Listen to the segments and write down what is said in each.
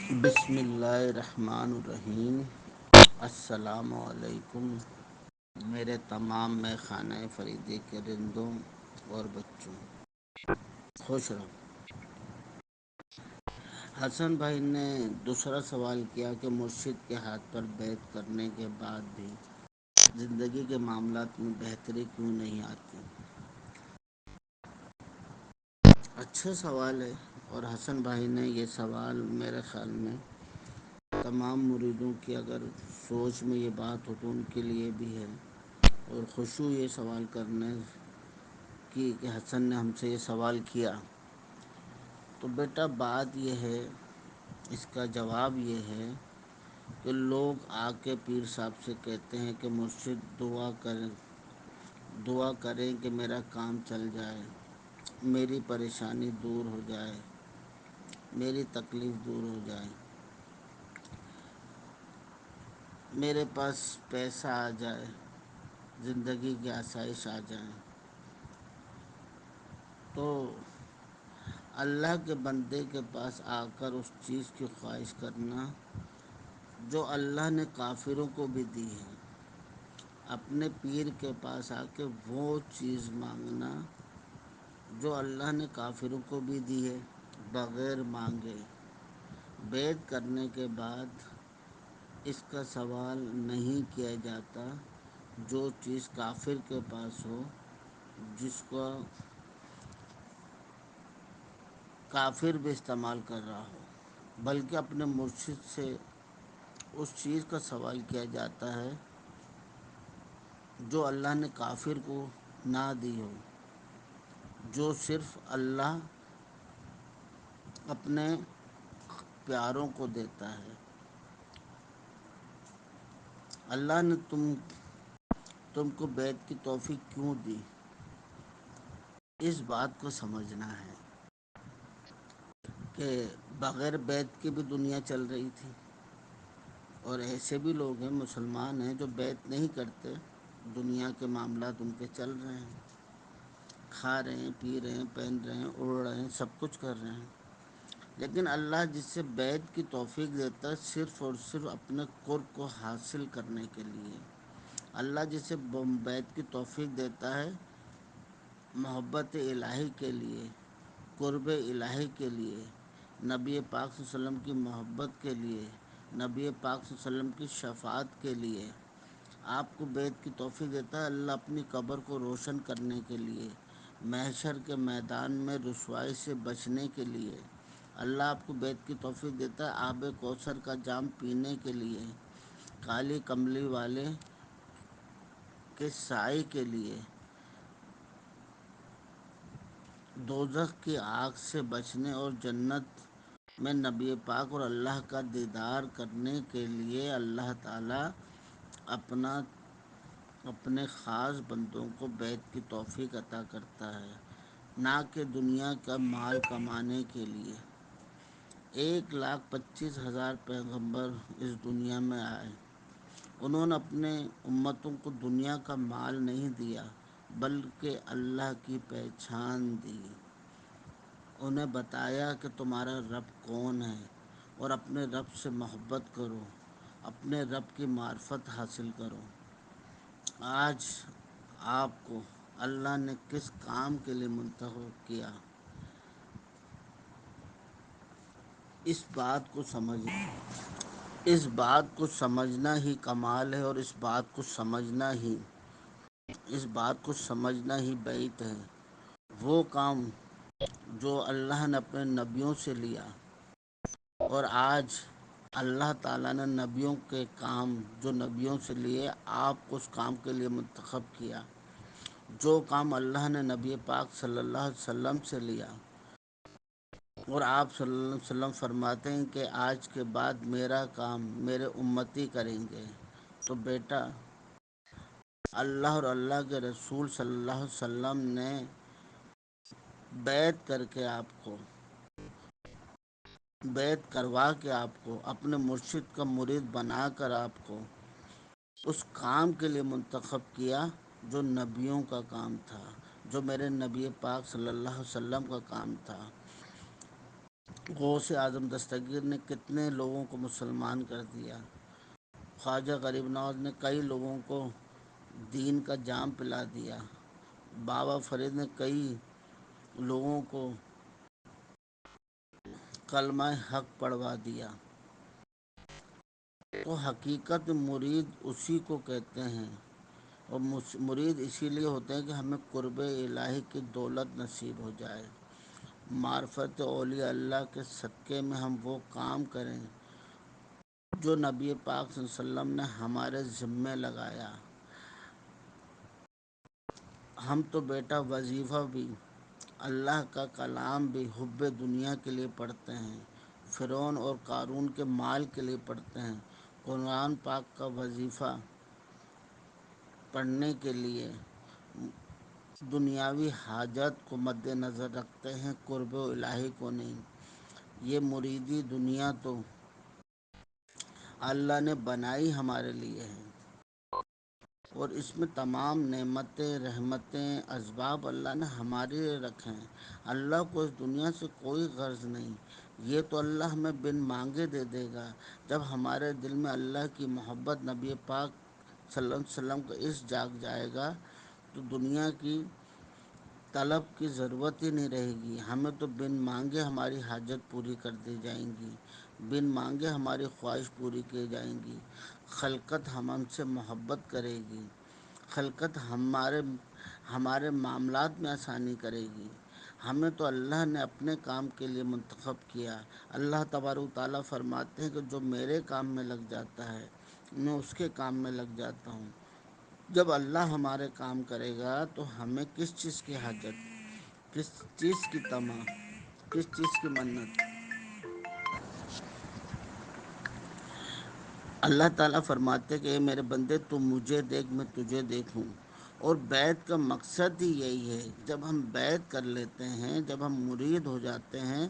بسم اللہ الرحمن الرحیم۔ السلام علیکم میرے تمام میں خانہ فریدی کے رندوں اور بچوں، خوش رہو۔ حسن بھائی نے دوسرا سوال کیا کہ مرشد کے ہاتھ پر بیعت کرنے کے بعد بھی زندگی کے معاملات میں بہتری کیوں نہیں آتی؟ اچھا سوال ہے، اور حسن بھائی نے یہ سوال میرے خیال میں تمام مریدوں کی اگر سوچ میں یہ بات ہو تو ان کے لیے بھی ہے، اور خوشی یہ سوال کرنے کی کہ حسن نے ہم سے یہ سوال کیا۔ تو بیٹا بات یہ ہے، اس کا جواب یہ ہے کہ لوگ آ کے پیر صاحب سے کہتے ہیں کہ مرشد دعا کریں کہ میرا کام چل جائے، میری پریشانی دور ہو جائے، میری تکلیف دور ہو جائے، میرے پاس پیسہ آ جائے، زندگی کی آسائش آ جائے۔ تو اللہ کے بندے کے پاس آ کر اس چیز کی خواہش کرنا جو اللہ نے کافروں کو بھی دی ہے، اپنے پیر کے پاس آ کے وہ چیز مانگنا جو اللہ نے کافروں کو بھی دی ہے، بغیر مانگے۔ بیعت کرنے کے بعد اس کا سوال نہیں کیا جاتا جو چیز کافر کے پاس ہو، جس کو کافر بھی استعمال کر رہا ہو، بلکہ اپنے مرشد سے اس چیز کا سوال کیا جاتا ہے جو اللہ نے کافر کو نہ دی ہو، جو صرف اللہ اپنے پیاروں کو دیتا ہے۔ اللہ نے تم کو بیعت کی توفیق کیوں دی؟ اس بات کو سمجھنا ہے کہ بغیر بیعت کی بھی دنیا چل رہی تھی، اور ایسے بھی لوگ ہیں، مسلمان ہیں، جو بیعت نہیں کرتے، دنیا کے معاملات ان کے چل رہے ہیں، کھا رہے ہیں، پی رہے ہیں، پہن رہے ہیں، اڑ رہے ہیں، سب کچھ کر رہے ہیں۔ لیکن اللہ جس سے بیعت کی توفیق دیتا ہے صرف اور صرف اپنے قرب کو حاصل کرنے کے لیے۔ اللہ جسے بیعت کی توفیق دیتا ہے محبت الہی کے لیے، قرب الہی کے لیے، نبی پاک صلی اللہ علیہ وسلم کی محبت کے لیے، نبی پاک صلی اللہ علیہ وسلم کی شفاعت کے لیے آپ کو بیعت کی توفیق دیتا ہے۔ اللہ اپنی قبر کو روشن کرنے کے لیے، محشر کے میدان میں رسوائی سے بچنے کے لیے اللہ آپ کو بیعت کی توفیق دیتا ہے، آب کوثر کا جام پینے کے لیے، کالی کملی والے کے سائے کے لیے، دوزخ کی آگ سے بچنے اور جنت میں نبی پاک اور اللہ کا دیدار کرنے کے لیے اللہ تعالیٰ اپنے خاص بندوں کو بیعت کی توفیق عطا کرتا ہے، نہ کہ دنیا کا مال کمانے کے لیے۔ 1,25,000 پیغمبر اس دنیا میں آئے، انہوں نے اپنے امتوں کو دنیا کا مال نہیں دیا بلکہ اللہ کی پہچان دی۔ انہیں بتایا کہ تمہارا رب کون ہے، اور اپنے رب سے محبت کرو، اپنے رب کی معرفت حاصل کرو۔ آج آپ کو اللہ نے کس کام کے لیے منتخب کیا، اس بات کو سمجھنا ہی کمال ہے، اور اس بات کو سمجھنا ہی بیعت ہے۔ وہ کام جو اللہ نے اپنے نبیوں سے لیا، اور آج اللہ تعالیٰ نے نبیوں کے کام جو نبیوں سے لیے آپ کو اس کام کے لیے منتخب کیا۔ جو کام اللہ نے نبی پاک صلی اللہ علیہ وسلم سے لیا، اور آپ صلی اللہ علیہ وسلم فرماتے ہیں کہ آج کے بعد میرا کام میرے امتی کریں گے، تو بیٹا اللہ اور اللہ کے رسول صلی اللہ علیہ وسلم نے بیعت کروا کے آپ کو اپنے مرشد کا مرید بنا کر آپ کو اس کام کے لیے منتخب کیا جو نبیوں کا کام تھا، جو میرے نبی پاک صلی اللہ علیہ وسلم کا کام تھا۔ غوث اعظم دستگیر نے کتنے لوگوں کو مسلمان کر دیا، خواجہ غریب نواز نے کئی لوگوں کو دین کا جام پلا دیا، بابا فرید نے کئی لوگوں کو کلمہ حق پڑھوا دیا۔ تو حقیقت مرید اسی کو کہتے ہیں، اور مرید اسی لیے ہوتے ہیں کہ ہمیں قرب الہی کی دولت نصیب ہو جائے، معرفت اولیاء اللہ کے صدقے میں ہم وہ کام کریں جو نبی پاک صلی اللہ علیہ وسلم نے ہمارے ذمے لگایا۔ ہم تو بیٹا وظیفہ بھی، اللہ کا کلام بھی حب دنیا کے لیے پڑھتے ہیں، فرعون اور قارون کے مال کے لیے پڑھتے ہیں، قرآن پاک کا وظیفہ پڑھنے کے لیے دنیاوی حاجت کو مد نظر رکھتے ہیں، قرب الہی کو نہیں۔ یہ مریدی دنیا تو اللہ نے بنائی ہمارے لیے ہے، اور اس میں تمام نعمتیں، رحمتیں، اسباب اللہ نے ہمارے لیے رکھے ہیں۔ اللہ کو اس دنیا سے کوئی غرض نہیں، یہ تو اللہ ہمیں بن مانگے دے دے گا۔ جب ہمارے دل میں اللہ کی محبت، نبی پاک صلی اللہ علیہ وسلم کا عشق جاگ جائے گا تو دنیا کی طلب کی ضرورت ہی نہیں رہے گی، ہمیں تو بن مانگے ہماری حاجت پوری کر دی جائیں گی، بن مانگے ہماری خواہش پوری کی جائیں گی، خلقت ہم سے محبت کرے گی، خلقت ہمارے معاملات میں آسانی کرے گی۔ ہمیں تو اللہ نے اپنے کام کے لیے منتخب کیا۔ اللہ تبارک و تعالیٰ فرماتے ہیں کہ جو میرے کام میں لگ جاتا ہے میں اس کے کام میں لگ جاتا ہوں۔ جب اللہ ہمارے کام کرے گا تو ہمیں کس چیز کی حاجت، کس چیز کی طمع، کس چیز کی منت۔ اللہ تعالیٰ فرماتے کہ اے میرے بندے تو مجھے دیکھ میں تجھے دیکھوں، اور بیعت کا مقصد ہی یہی ہے۔ جب ہم بیعت کر لیتے ہیں، جب ہم مرید ہو جاتے ہیں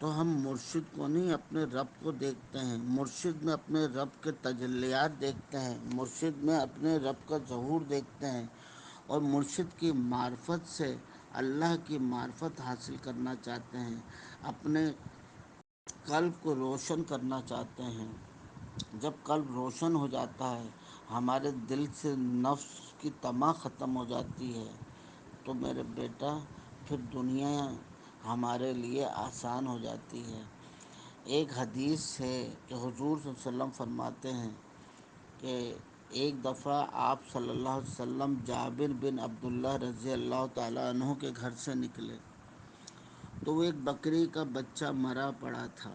تو ہم مرشد کو نہیں اپنے رب کو دیکھتے ہیں، مرشد میں اپنے رب کے تجلیات دیکھتے ہیں، مرشد میں اپنے رب کا ظہور دیکھتے ہیں، اور مرشد کی معرفت سے اللہ کی معرفت حاصل کرنا چاہتے ہیں، اپنے قلب کو روشن کرنا چاہتے ہیں۔ جب قلب روشن ہو جاتا ہے، ہمارے دل سے نفس کی طمع ختم ہو جاتی ہے، تو میرے بیٹا پھر دنیا ہمارے لیے آسان ہو جاتی ہے۔ ایک حدیث ہے کہ حضور صلی اللہ علیہ وسلم فرماتے ہیں کہ ایک دفعہ آپ صلی اللہ علیہ وسلم جابر بن عبداللہ رضی اللہ تعالیٰ عنہ کے گھر سے نکلے تو وہ ایک بکری کا بچہ مرا پڑا تھا،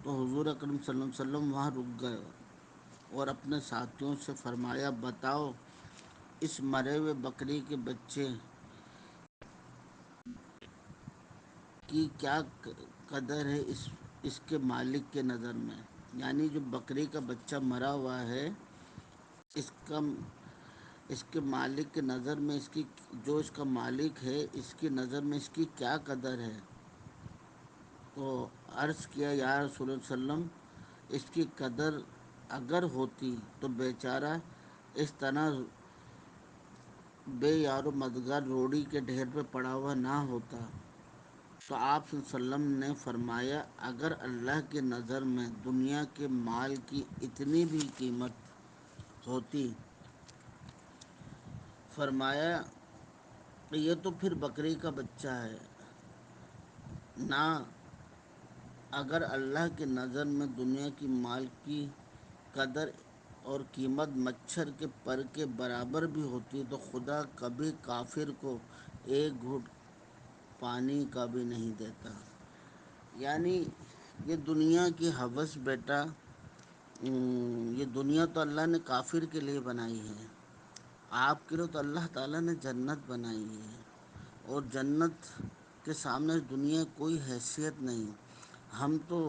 تو حضور اکرم صلی اللہ علیہ وسلم وہاں رک گئے اور اپنے ساتھیوں سے فرمایا بتاؤ اس مرے ہوئے بکری کے بچے کی کیا قدر ہے اس کے مالک کے نظر میں، یعنی جو بکری کا بچہ مرا ہوا ہے اس کا اس کے مالک کی نظر میں، جو اس کا مالک ہے اس کی نظر میں اس کی کیا قدر ہے۔ تو عرض کیا یا رسول اللہ صلی اللہ علیہ وسلم اس کی قدر اگر ہوتی تو بیچارہ اس طرح بے یار و مددگار روڑی کے ڈھیر پہ پڑا ہوا نہ ہوتا۔ تو آپ صلی اللہ علیہ وسلم نے فرمایا اگر اللہ کی نظر میں دنیا کے مال کی اتنی بھی قیمت ہوتی، فرمایا یہ تو پھر بکری کا بچہ ہے، نہ اگر اللہ کی نظر میں دنیا کی مال کی قدر اور قیمت مچھر کے پر کے برابر بھی ہوتی تو خدا کبھی کافر کو ایک گھونٹ پانی کا بھی نہیں دیتا۔ یعنی یہ دنیا کی ہوس بیٹا، یہ دنیا تو اللہ نے کافر کے لیے بنائی ہے، آپ کے لیے تو اللہ تعالیٰ نے جنت بنائی ہے، اور جنت کے سامنے دنیا کوئی حیثیت نہیں۔ ہم تو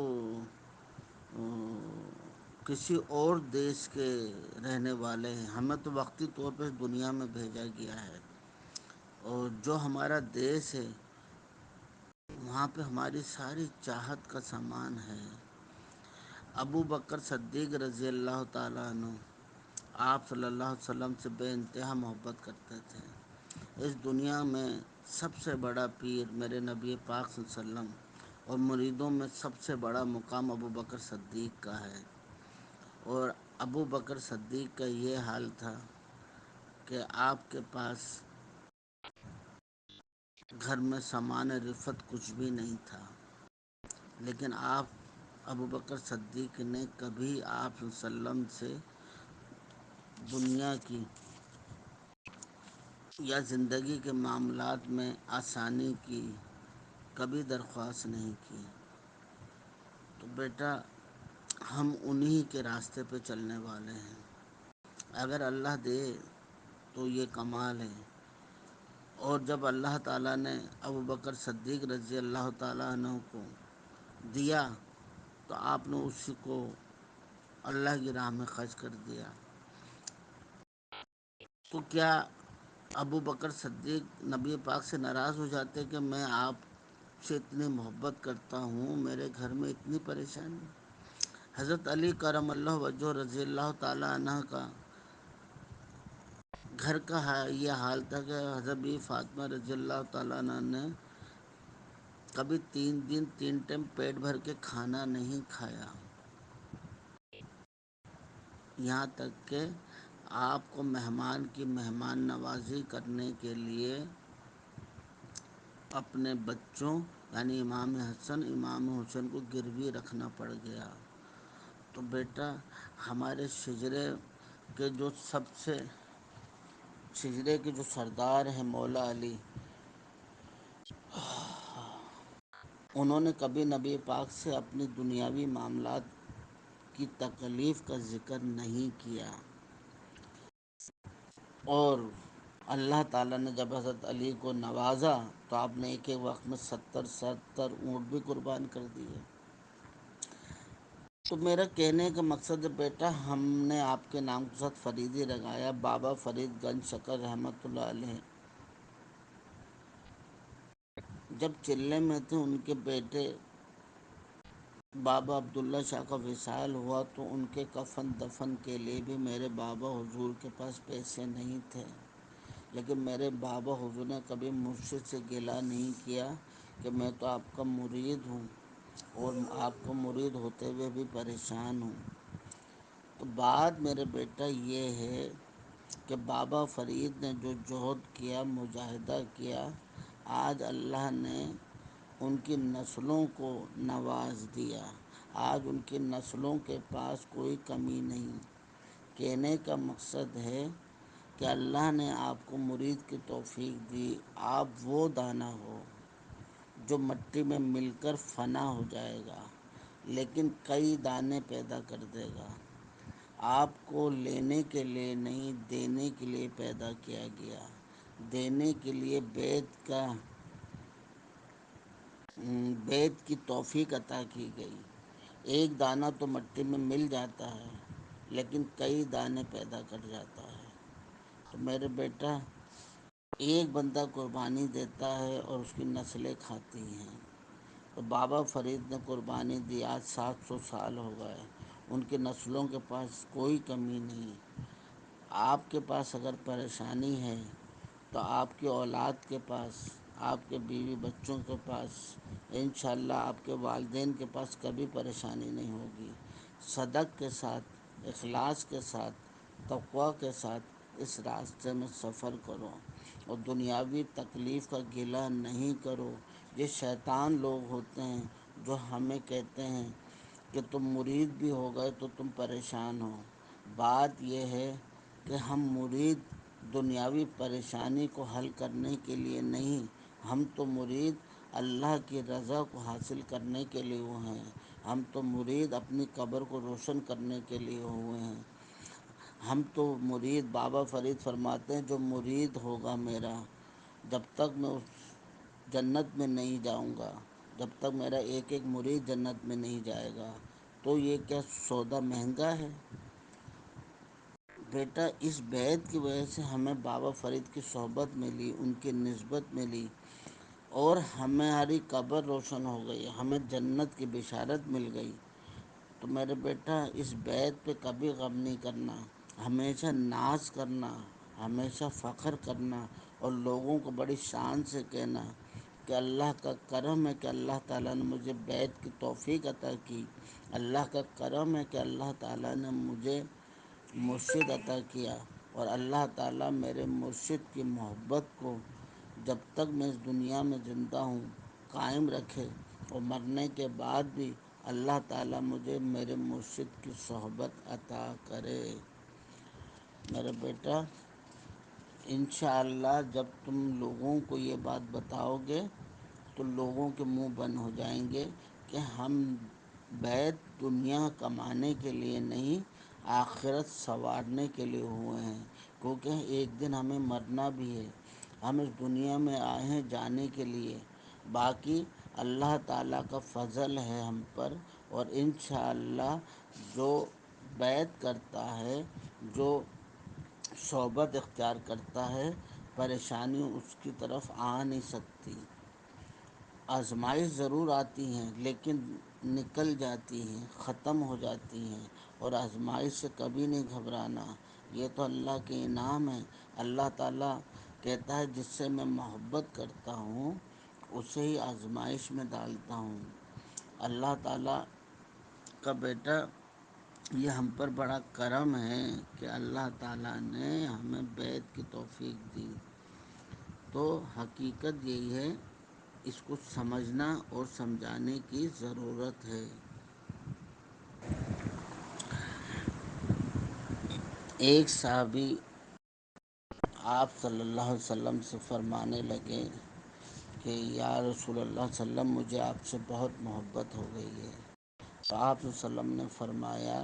کسی اور دیش کے رہنے والے ہیں، ہمیں تو وقتی طور پہ دنیا میں بھیجا گیا ہے، اور جو ہمارا دیش ہے وہاں پہ ہماری ساری چاہت کا سامان ہے۔ ابو بکر صدیق رضی اللہ تعالیٰ عنہ آپ صلی اللہ علیہ وسلم سے بے انتہا محبت کرتے تھے۔ اس دنیا میں سب سے بڑا پیر میرے نبی پاک صلی اللہ علیہ وسلم اور مریدوں میں سب سے بڑا مقام ابو بکر صدیق کا ہے۔ اور ابو بکر صدیق کا یہ حال تھا کہ آپ کے پاس گھر میں سامان رفت کچھ بھی نہیں تھا، لیکن آپ ابو بکر صدیق نے کبھی آپ وسلم سے دنیا کی یا زندگی کے معاملات میں آسانی کی کبھی درخواست نہیں کی۔ تو بیٹا، ہم انہی کے راستے پہ چلنے والے ہیں۔ اگر اللہ دے تو یہ کمال ہے۔ اور جب اللہ تعالیٰ نے ابو بکر صدیق رضی اللہ تعالیٰ عنہ کو دیا تو آپ نے اسی کو اللہ کی راہ میں خرچ کر دیا۔ تو کیا ابو بکر صدیق نبی پاک سے ناراض ہو جاتے کہ میں آپ سے اتنی محبت کرتا ہوں، میرے گھر میں اتنی پریشانی؟ حضرت علی کرم اللہ وجہ رضی اللہ تعالیٰ عنہ کا گھر کا یہ حال تھا کہ حضرت بی فاطمہ رضی اللہ تعالیٰ عنہ نے کبھی 3 دن 3 ٹائم پیٹ بھر کے کھانا نہیں کھایا، یہاں تک کہ آپ کو مہمان کی مہمان نوازی کرنے کے لیے اپنے بچوں یعنی امام حسن امام حسین کو گروی رکھنا پڑ گیا۔ تو بیٹا، ہمارے شجرے کے جو سردار ہیں مولا علی، انہوں نے کبھی نبی پاک سے اپنی دنیاوی معاملات کی تکلیف کا ذکر نہیں کیا۔ اور اللہ تعالیٰ نے جب حضرت علی کو نوازا تو آپ نے ایک ایک وقت میں 70 اونٹ بھی قربان کر دیے۔ تو میرا کہنے کا مقصد ہے بیٹا، ہم نے آپ کے نام کے ساتھ فریدی لگایا۔ بابا فرید گنج شکر رحمۃ اللہ علیہ جب چلے میں تھے، ان کے بیٹے بابا عبداللہ شاہ کا وصال ہوا تو ان کے کفن دفن کے لیے بھی میرے بابا حضور کے پاس پیسے نہیں تھے، لیکن میرے بابا حضور نے کبھی مرشد سے گلہ نہیں کیا کہ میں تو آپ کا مرید ہوں اور آپ کا مرید ہوتے ہوئے بھی پریشان ہوں۔ تو بات میرے بیٹا یہ ہے کہ بابا فرید نے جو جہد کیا، مجاہدہ کیا، آج اللہ نے ان کی نسلوں کو نواز دیا۔ آج ان کی نسلوں کے پاس کوئی کمی نہیں۔ کہنے کا مقصد ہے کہ اللہ نے آپ کو مرید کی توفیق دی۔ آپ وہ دانہ ہو جو مٹی میں مل کر فنا ہو جائے گا، لیکن کئی دانے پیدا کر دے گا۔ آپ کو لینے کے لیے نہیں، دینے کے لیے پیدا کیا گیا۔ دینے کے لیے بیت کی توفیق عطا کی گئی۔ ایک دانہ تو مٹی میں مل جاتا ہے، لیکن کئی دانے پیدا کر جاتا ہے۔ تو میرے بیٹا، ایک بندہ قربانی دیتا ہے اور اس کی نسلیں کھاتی ہیں۔ تو بابا فرید نے قربانی دی، آج 700 سال ہو گئے، ان کی نسلوں کے پاس کوئی کمی نہیں۔ آپ کے پاس اگر پریشانی ہے تو آپ کی اولاد کے پاس، آپ کے بیوی بچوں کے پاس، انشاءاللہ آپ کے والدین کے پاس کبھی پریشانی نہیں ہوگی۔ صدق کے ساتھ، اخلاص کے ساتھ، تقوی کے ساتھ اس راستے میں سفر کرو اور دنیاوی تکلیف کا گلہ نہیں کرو۔ یہ شیطان لوگ ہوتے ہیں جو ہمیں کہتے ہیں کہ تم مرید بھی ہو گئے تو تم پریشان ہو۔ بات یہ ہے کہ ہم مرید دنیاوی پریشانی کو حل کرنے کے لیے نہیں، ہم تو مرید اللہ کی رضا کو حاصل کرنے کے لیے ہوئے ہیں۔ ہم تو مرید اپنی قبر کو روشن کرنے کے لیے ہوئے ہیں۔ ہم تو مرید، بابا فرید فرماتے ہیں جو مرید ہوگا میرا، جب تک میں اس جنت میں نہیں جاؤں گا، جب تک میرا ایک ایک مرید جنت میں نہیں جائے گا، تو یہ کیا سودا مہنگا ہے؟ بیٹا، اس بیت کی وجہ سے ہمیں بابا فرید کی صحبت ملی، ان کی نسبت ملی اور ہماری قبر روشن ہو گئی، ہمیں جنت کی بشارت مل گئی۔ تو میرے بیٹا، اس بیت پہ کبھی غم نہیں کرنا، ہمیشہ ناز کرنا، ہمیشہ فخر کرنا اور لوگوں کو بڑی شان سے کہنا کہ اللہ کا کرم ہے کہ اللہ تعالیٰ نے مجھے بیعت کی توفیق عطا کی، اللہ کا کرم ہے کہ اللہ تعالیٰ نے مجھے مرشد عطا کیا، اور اللہ تعالیٰ میرے مرشد کی محبت کو جب تک میں اس دنیا میں زندہ ہوں قائم رکھے، اور مرنے کے بعد بھی اللہ تعالیٰ مجھے میرے مرشد کی صحبت عطا کرے۔ میرے بیٹا، انشاءاللہ جب تم لوگوں کو یہ بات بتاؤ گے تو لوگوں کے منہ بند ہو جائیں گے کہ ہم بیت دنیا کمانے کے لیے نہیں، آخرت سنوارنے کے لیے ہوئے ہیں، کیونکہ ایک دن ہمیں مرنا بھی ہے۔ ہم اس دنیا میں آئے ہیں جانے کے لیے، باقی اللہ تعالیٰ کا فضل ہے ہم پر، اور انشاءاللہ جو بیعت کرتا ہے، جو صحبت اختیار کرتا ہے، پریشانی اس کی طرف آ نہیں سکتی۔ آزمائش ضرور آتی ہیں لیکن نکل جاتی ہیں، ختم ہو جاتی ہیں، اور آزمائش سے کبھی نہیں گھبرانا، یہ تو اللہ کے انعام ہے۔ اللہ تعالیٰ کہتا ہے جس سے میں محبت کرتا ہوں اسے ہی آزمائش میں ڈالتا ہوں۔ اللہ تعالیٰ کا بیٹا یہ ہم پر بڑا کرم ہے کہ اللہ تعالیٰ نے ہمیں بیعت کی توفیق دی۔ تو حقیقت یہی ہے، اس کو سمجھنا اور سمجھانے کی ضرورت ہے۔ ایک صحابی آپ صلی اللہ علیہ وسلم سے فرمانے لگے کہ یا رسول اللہ صلی اللہ علیہ وسلم، مجھے آپ سے بہت محبت ہو گئی ہے۔ تو آپ صلی اللہ علیہ وسلم نے فرمایا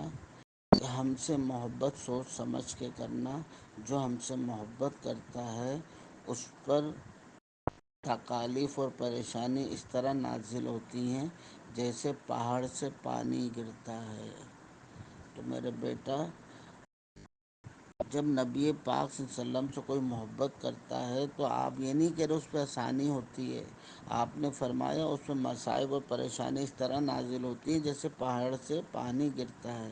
کہ ہم سے محبت سوچ سمجھ کے کرنا، جو ہم سے محبت کرتا ہے اس پر تکالیف اور پریشانی اس طرح نازل ہوتی ہیں جیسے پہاڑ سے پانی گرتا ہے۔ تو میرے بیٹا، جب نبی پاک صلی اللہ علیہ وسلم سے کوئی محبت کرتا ہے تو آپ یہ نہیں کہہ رہے اس پہ آسانی ہوتی ہے، آپ نے فرمایا اس میں مصائب اور پریشانی اس طرح نازل ہوتی ہیں جیسے پہاڑ سے پانی گرتا ہے۔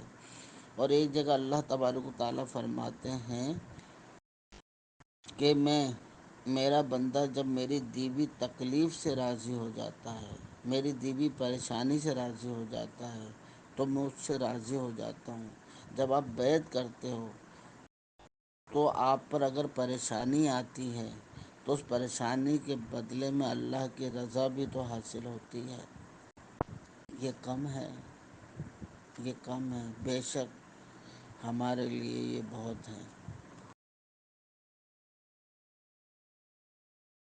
اور ایک جگہ اللہ تبارک و تعالیٰ فرماتے ہیں کہ میرا بندہ جب میری دی ہوئی تکلیف سے راضی ہو جاتا ہے، میری دی ہوئی پریشانی سے راضی ہو جاتا ہے تو میں اس سے راضی ہو جاتا ہوں۔ جب آپ بیعت کرتے ہو تو آپ پر اگر پریشانی آتی ہے تو اس پریشانی کے بدلے میں اللہ کی رضا بھی تو حاصل ہوتی ہے۔ یہ کم ہے، یہ کم ہے، بے شک ہمارے لیے یہ بہت ہے۔